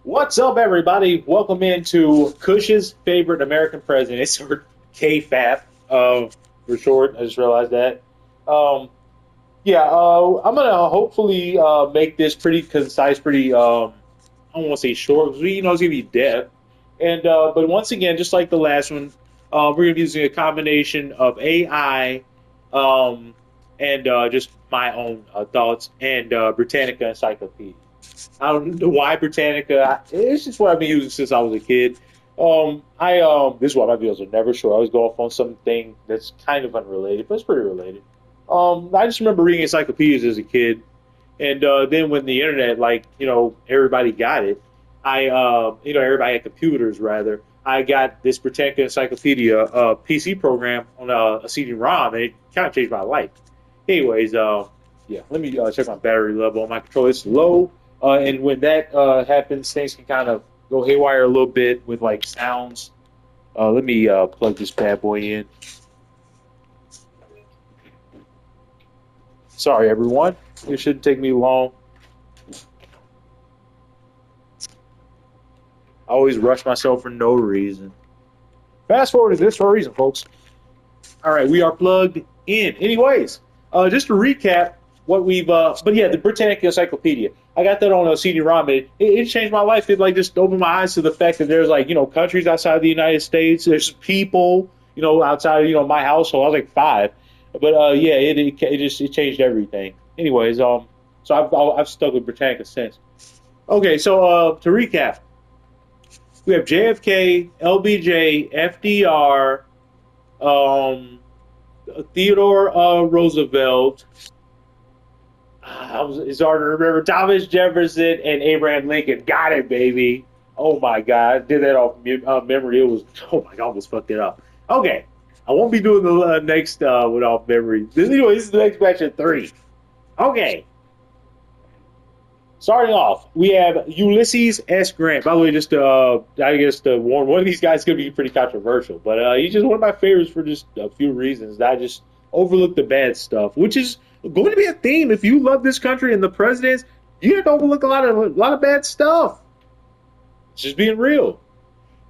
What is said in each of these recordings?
What's up, everybody? Welcome into Kush's favorite American president, or KFAP, for short. I just realized that. Um, I'm gonna hopefully make this pretty concise, pretty I don't want to say short because it's gonna be depth. And but once again, just like the last one, we're gonna be using a combination of AI, um, and just my own thoughts and Britannica Encyclopedia. I don't know why Britannica. It's just what I've been using since I was a kid. I This is why my videos are never short. I always go off on something that's kind of unrelated, but it's pretty related. I just remember reading encyclopedias as a kid, and then when the internet, everybody got it. Everybody had computers rather. I got this Britannica Encyclopedia PC program on a CD-ROM, and it kind of changed my life. Anyways, let me check my battery level on my controller. It's low, and when that happens, things can kind of go haywire a little bit with like sounds. Let me plug this bad boy in. Sorry, everyone. It shouldn't take me long. I always rush myself for no reason. Fast forward to this for a reason, folks. All right, we are plugged in. Anyways, just to recap what we've, but yeah, the Britannica Encyclopedia. I got that on a CD-ROM. It changed my life. It like just opened my eyes to the fact that there's countries outside of the United States. There's people outside of my household. I was like 5, but it changed everything. Anyways, so I've stuck with Britannica since. Okay, so to recap, we have JFK, LBJ, FDR, Theodore Roosevelt. It's hard to remember. Thomas Jefferson and Abraham Lincoln. Got it, baby. Oh my God, I did that off memory. It was I almost fucked it up. Okay, I won't be doing the next with off memory. This is the next batch of 3. Okay. Starting off, we have Ulysses S. Grant. By the way, I guess to warn, one of these guys is going to be pretty controversial, but he's just one of my favorites for just a few reasons. I just overlook the bad stuff, which is going to be a theme. If you love this country and the presidents, you have to overlook a lot of bad stuff. Just being real.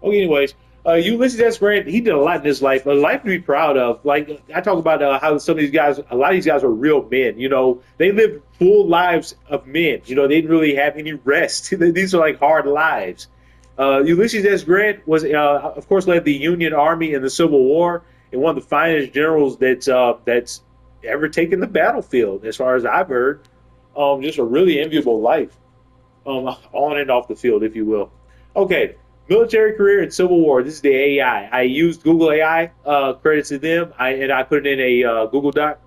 Okay, anyways, Ulysses S. Grant, he did a lot in his life, a life to be proud of. Like, I talk about how some of these guys, a lot of these guys are real men. They lived full lives of men. They didn't really have any rest. These are like hard lives. Ulysses S. Grant was, of course, led the Union Army in the Civil War and one of the finest generals that's ever taken the battlefield, as far as I've heard. Just a really enviable life, on and off the field, if you will. Okay. Military career and Civil War. This is the AI. I used Google AI, credits to them, I put it in a Google Doc.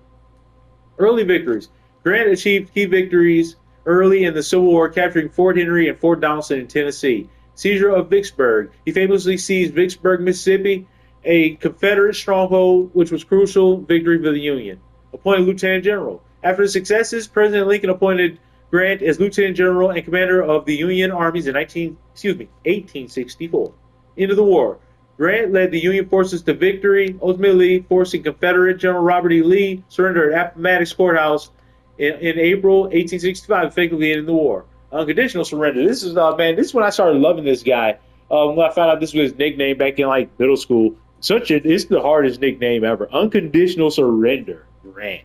Early victories. Grant achieved key victories early in the Civil War, capturing Fort Henry and Fort Donelson in Tennessee. Seizure of Vicksburg. He famously seized Vicksburg, Mississippi, a Confederate stronghold, which was crucial victory for the Union. Appointed Lieutenant General. After the successes, President Lincoln appointed Grant as Lieutenant General and Commander of the Union armies in 1864. Into the war. Grant led the Union forces to victory, ultimately forcing Confederate General Robert E. Lee surrender at Appomattox Courthouse in April 1865, effectively ending the war. Unconditional surrender. This is this is when I started loving this guy. When I found out this was his nickname back in like middle school. It's the hardest nickname ever. Unconditional surrender, Grant.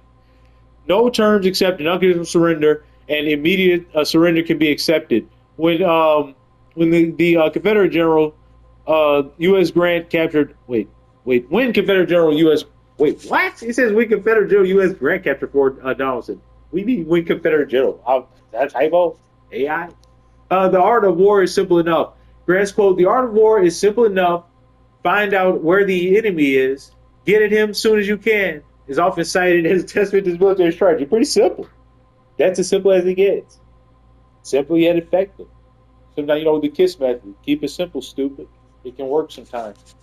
No terms accepted. Unconditional surrender and immediate surrender can be accepted. When the Confederate General U.S. Grant captured. When Confederate General U.S. What? It says when Confederate General U.S. Grant captured Fort Donelson. We need when Confederate General. That typo? AI? The art of war is simple enough. Grant's quote: "The art of war is simple enough. Find out where the enemy is. Get at him soon as you can." Is often cited as a testament to his military strategy. Pretty simple. That's as simple as it gets. Simple yet effective. Sometimes, the KISS method. Keep it simple, stupid. It can work sometimes.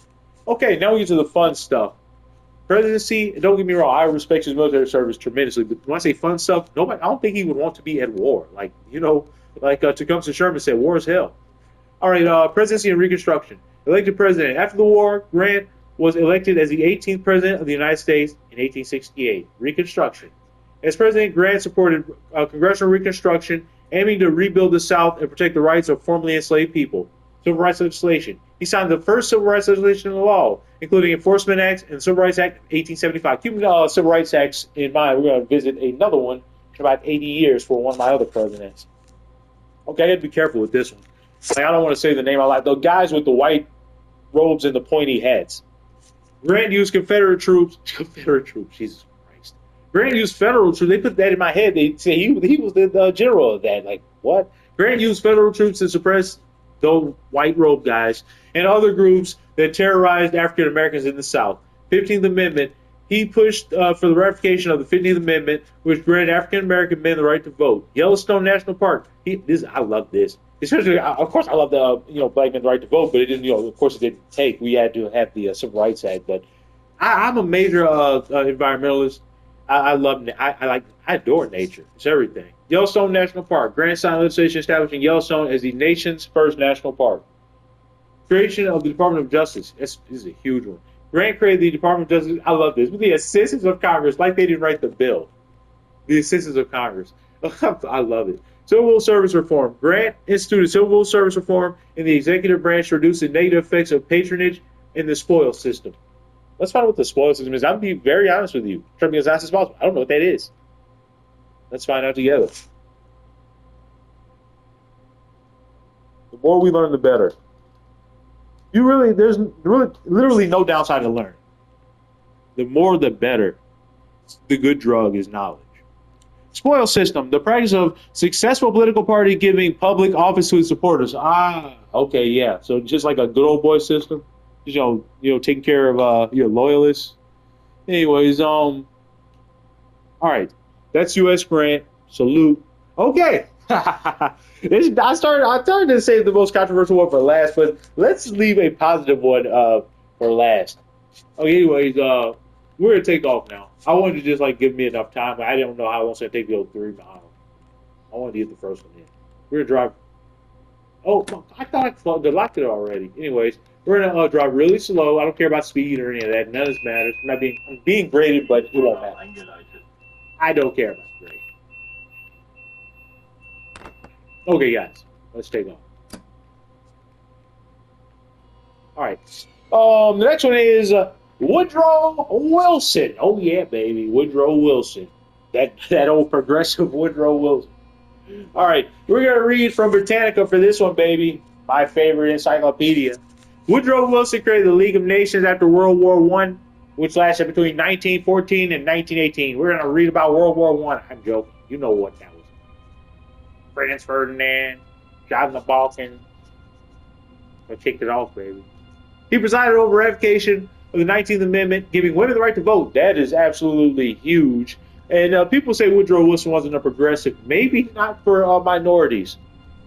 Okay, now we get to the fun stuff. Presidency, don't get me wrong, I respect his military service tremendously, but when I say fun stuff, I don't think he would want to be at war. Tecumseh Sherman said, war is hell. All right, presidency and Reconstruction. Elected president. After the war, Grant was elected as the 18th president of the United States in 1868. Reconstruction. As president, Grant supported congressional reconstruction aiming to rebuild the South and protect the rights of formerly enslaved people. Civil rights legislation. He signed the first civil rights legislation in the law, including Enforcement Acts and Civil Rights Act of 1875. Keeping Civil Rights Acts in mind, we're going to visit another one in about 80 years for one of my other presidents. Okay, I got to be careful with this one. Like, I don't want to say the name out loud. The guys with the white robes and the pointy hats. Grant used Confederate troops. Confederate troops, Jesus Christ. Grant used federal troops. They put that in my head. They say he was the general of that. Like, what? Grant used federal troops to suppress those white robe guys and other groups that terrorized African Americans in the South. 15th Amendment. He pushed for the ratification of the 15th Amendment, which granted African American men the right to vote. Yellowstone National Park. I love this. Especially, of course, I love the black men's right to vote, but it didn't. Of course, it didn't take. We had to have the Civil Rights Act. But I'm a major environmentalist. I love. I adore nature. It's everything. Yellowstone National Park. Grant signed legislation establishing Yellowstone as the nation's first national park. Creation of the Department of Justice. This is a huge one. Grant created the Department of Justice. I love this. With the assistance of Congress, like they didn't write the bill. The assistance of Congress. I love it. Civil Service Reform. Grant instituted civil service reform in the executive branch to reduce the negative effects of patronage in the spoil system. Let's find out what the spoil system is. I'm going to be very honest with you. Try to be as honest as possible. I don't know what that is. Let's find out together. The more we learn, the better. There's literally no downside to learn. The more, the better. The good drug is knowledge. Spoil system, the practice of successful political party giving public office to its supporters. Okay, yeah. So just like a good old boy system, taking care of your loyalists. Anyways, all right, that's U.S. Grant. Salute. Okay. I started to save the most controversial one for last, but let's leave a positive one for last. Okay, anyways, we're gonna take off now. I wanted to just give me enough time. I don't know how long it's gonna take to go through. I wanted to get the first one in. We're gonna drive. Oh, I thought I locked it already. Anyways, we're gonna drive really slow. I don't care about speed or any of that. None of this matters. I'm being graded, but it won't matter. I don't care about grade. Okay, guys, let's take off. All right. The next one is Woodrow Wilson. Oh yeah, baby, Woodrow Wilson. That old progressive Woodrow Wilson. All right, we're gonna read from Britannica for this one, baby. My favorite encyclopedia. Woodrow Wilson created the League of Nations after World War I, which lasted between 1914 and 1918. We're gonna read about World War I. I'm joking. You know what that was. Franz Ferdinand, John the Balkan. I kicked it off, baby. He presided over ratification of the 19th Amendment, giving women the right to vote. That is absolutely huge. And people say Woodrow Wilson wasn't a progressive. Maybe not for minorities,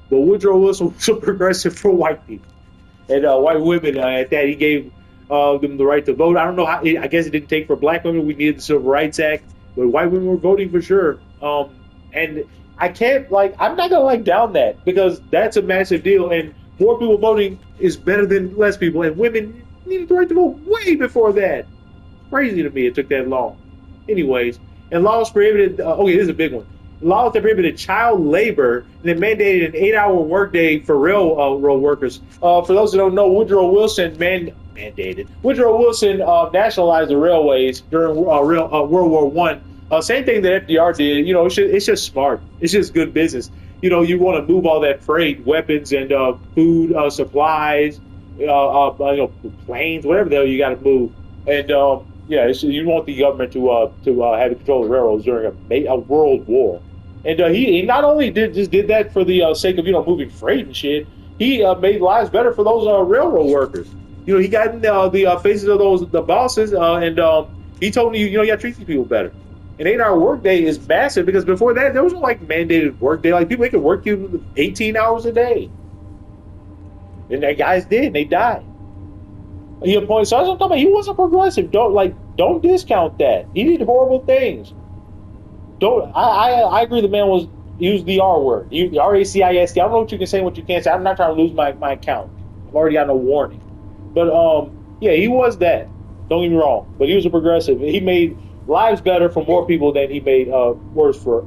but Woodrow Wilson was a progressive for white people. And white women, at that, he gave them the right to vote. I don't know how, I guess it didn't take for black women. We needed the Civil Rights Act, but white women were voting for sure. And I can't, I'm not going to down that, because that's a massive deal. And more people voting is better than less people. And women needed the right to vote way before that. Crazy to me it took that long. Anyways, and laws prohibited, this is a big one. Laws that prohibited child labor and then mandated an 8-hour workday for railroad workers. For those who don't know, Woodrow Wilson mandated. Woodrow Wilson nationalized the railways during World War I. Same thing that FDR did. It's just smart. It's just good business. You want to move all that freight, weapons, and food, supplies, planes, whatever the hell you got to move. And you want the government to have control of the railroads during a world war. And he not only did that for the sake of moving freight and shit. He made lives better for those railroad workers. He got in the faces of the bosses, and he told me you got to treat these people better. An 8-hour workday is massive, because before that there was no mandated workday. People, they could work you 18 hours a day, and that guys did. They died. So that's what I'm talking about. He wasn't progressive. Don't discount that. He did horrible things. I agree. The man used the R word. RACIST. I don't know what you can say and what you can't say. I'm not trying to lose my account. I've already got no warning. But he was that. Don't get me wrong. But he was a progressive. He made lives better for more people than he made worse for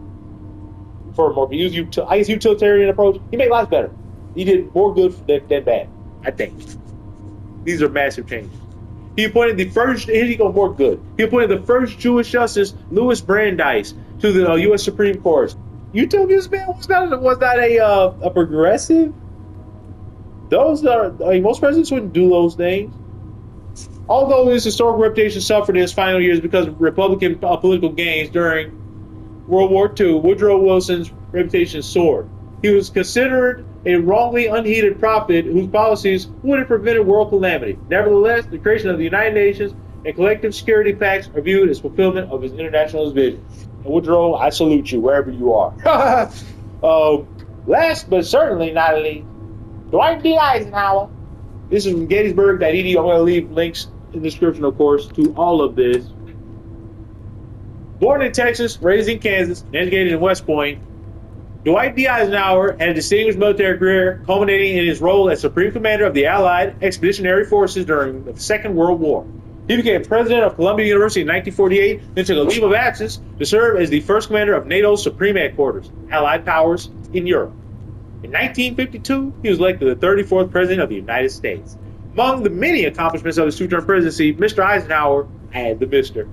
for more. He used I guess utilitarian approach. He made lives better. He did more good than bad. I think these are massive changes. He appointed the first. Here you go, more good. He appointed the first Jewish justice, Louis Brandeis, to the U.S. Supreme Court. You tell me this man was not a progressive? Those are most presidents wouldn't do those things. Although his historical reputation suffered in his final years because of Republican political gains during World War II, Woodrow Wilson's reputation soared. He was considered a wrongly unheeded prophet whose policies would have prevented world calamity. Nevertheless, the creation of the United Nations and collective security pacts are viewed as fulfillment of his internationalist vision. And Woodrow, I salute you wherever you are. Last but certainly not least, Dwight D. Eisenhower. This is from Gettysburg.edu. I'm going to leave links in the description, of course, to all of this. Born in Texas, raised in Kansas, and educated in West Point, Dwight D. Eisenhower had a distinguished military career, culminating in his role as Supreme Commander of the Allied Expeditionary Forces during the Second World War. He became president of Columbia University in 1948, then took a leave of absence to serve as the first commander of NATO's Supreme Headquarters, Allied powers in Europe. In 1952, he was elected the 34th President of the United States. Among the many accomplishments of his two-term presidency, Mr. Eisenhower, and the Mr.,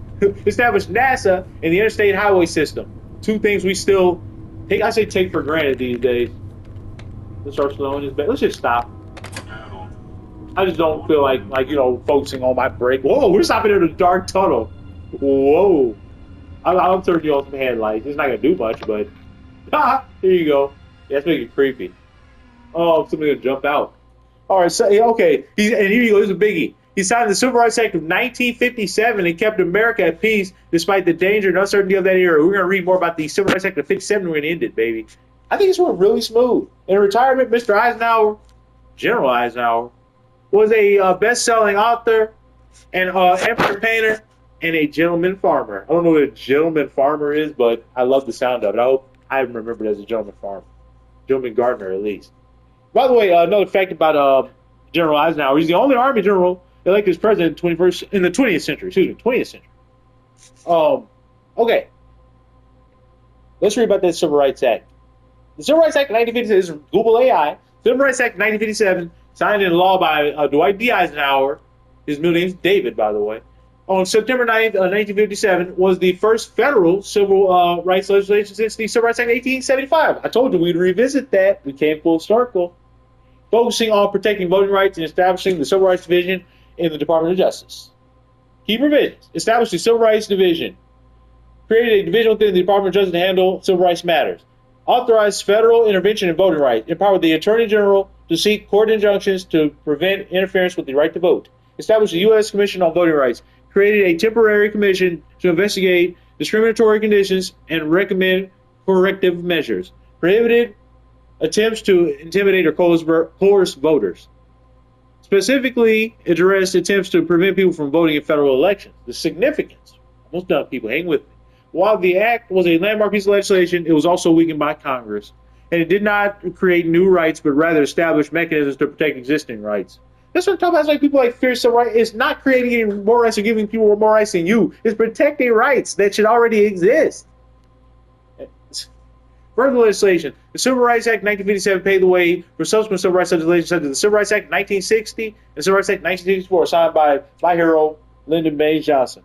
established NASA and the interstate highway system. Two things we still take for granted these days. Let's start slowing this back. Let's just stop. I just don't feel like focusing on my brake. Whoa, we're stopping in a dark tunnel. Whoa. I'll turn you on some headlights. It's not going to do much, but here you go. Yeah, that's making it creepy. Oh, somebody's going to jump out. All right, so, okay. And here you go. This is a biggie. He signed the Civil Rights Act of 1957 and kept America at peace despite the danger and uncertainty of that era. We're going to read more about the Civil Rights Act of 57. We're going to end it, baby. I think this went really smooth. In retirement, Mr. Eisenhower, General Eisenhower, was a best-selling author and amateur painter and a gentleman farmer. I don't know what a gentleman farmer is, but I love the sound of it. I hope I remembered it as a gentleman farmer. Gentleman gardener, at least. By the way, another fact about General Eisenhower, he's the only Army general elected as president in the 20th century. Excuse me, 20th century. Okay. Let's read about that Civil Rights Act. The Civil Rights Act of 1957 is Google AI. Civil Rights Act of 1957, signed into law by Dwight D. Eisenhower. His middle name is David, by the way. On September 9th, 1957, was the first federal civil rights legislation since the Civil Rights Act of 1875. I told you we'd revisit that. We came full circle. Focusing on protecting voting rights and establishing the Civil Rights Division in the Department of Justice. Key provisions. Established the Civil Rights Division. Created a division within the Department of Justice to handle civil rights matters. Authorized federal intervention in voting rights. Empowered the Attorney General to seek court injunctions to prevent interference with the right to vote. Established the U.S. Commission on Voting Rights. Created a temporary commission to investigate discriminatory conditions and recommend corrective measures. Prohibited attempts to intimidate or coerce voters. Specifically, addressed attempts to prevent people from voting in federal elections. The significance. Almost done, people. Hang with me. While the act was a landmark piece of legislation, it was also weakened by Congress. And it did not create new rights, but rather establish mechanisms to protect existing rights. That's what I'm talking about. It's like people like fear civil rights. It's not creating any more rights or giving people more rights than you. It's protecting rights that should already exist. Further legislation. The Civil Rights Act of 1957 paved the way for subsequent civil rights legislation such as the Civil Rights Act of 1960 and the Civil Rights Act of 1964, signed by my hero, Lyndon Baines Johnson.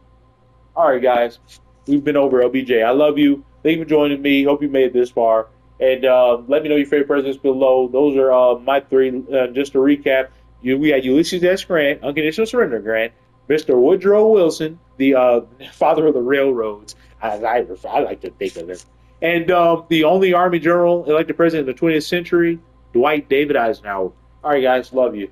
All right, guys. We've been over LBJ. I love you. Thank you for joining me. Hope you made it this far. And let me know your favorite presidents below. Those are my three. Just to recap, we had Ulysses S. Grant, Unconditional Surrender Grant, Mr. Woodrow Wilson, the father of the railroads. I like to think of him. And the only Army general elected president of the 20th century, Dwight David Eisenhower. All right, guys. Love you.